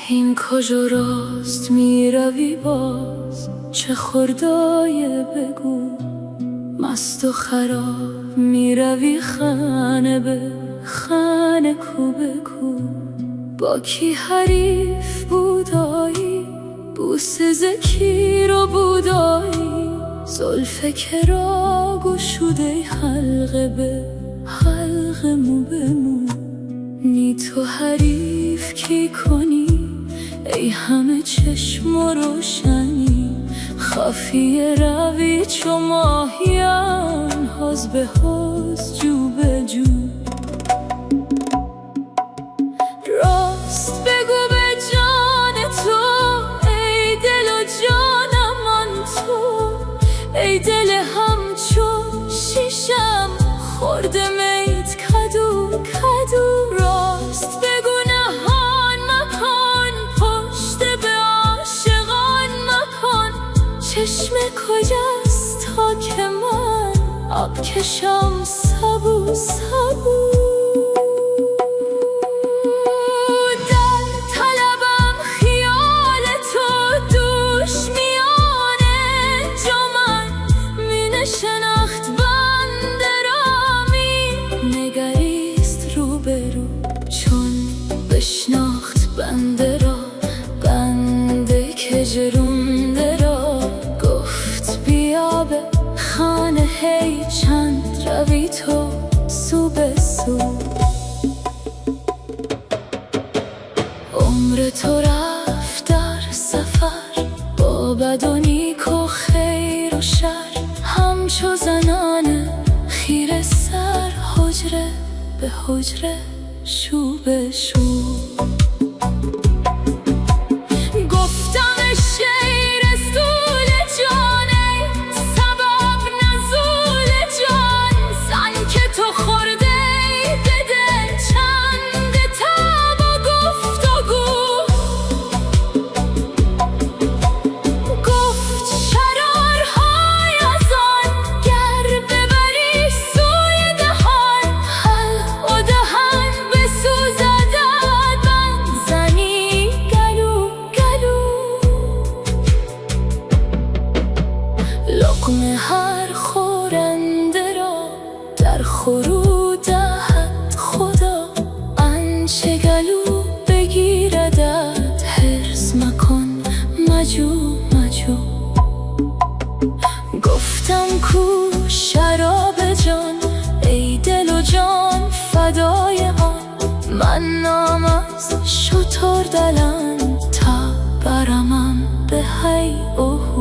این کجا راست میروی باز، چه خردای بگو. مست و خراب میروی خانه به خانه کو به کو. با کی حریف بودایی، بوسه زکی رو بودایی. زلفه که را گشوده حلقه به حلقه مو به مو. نی تو حریف کی کنی ای همه چشم و روشنی. خفیه روی چو ماهیان، حوض به حوض جو به جو. راست بگو به جان تو ای دل و جانم آن تو. ای دل همچون شیشم خورده میت کدو کدو. راست بگو نهان مکن، پشت به عاشقان مکن. چشم کجاست تا که من آب کشم سبو سبو. در طلبم خیال تو دوش میان انجمن. می نشناخت بنده را می نگریست رو به رو. چون بشناخت بنده را، بنده که جرونده را. گفت بیا به خانه هی چند روی تو سو به سو. عمر تو رفت در سفر با بد و نیک و خیر و شر. همچو زنان خیره سر حجره به حجره شو به شو. گفتم شیر رسول جان ای سبب نزول جان. زن که تو خورده ای به دل چند تب و گفت و گو. گفت شرارهای از آن گر ببری سوی دهان. حلق و دهن بسوزد من زنی گلو گلو. لقمه هر خورنده را در خورو دهد خدا. آنچه گلو بگیردت حرص مکن مجو مجو. گفتم کو شراب جان ای دل و جان فدای آن. من نام از شتر دلم تا برمم به هی اوه.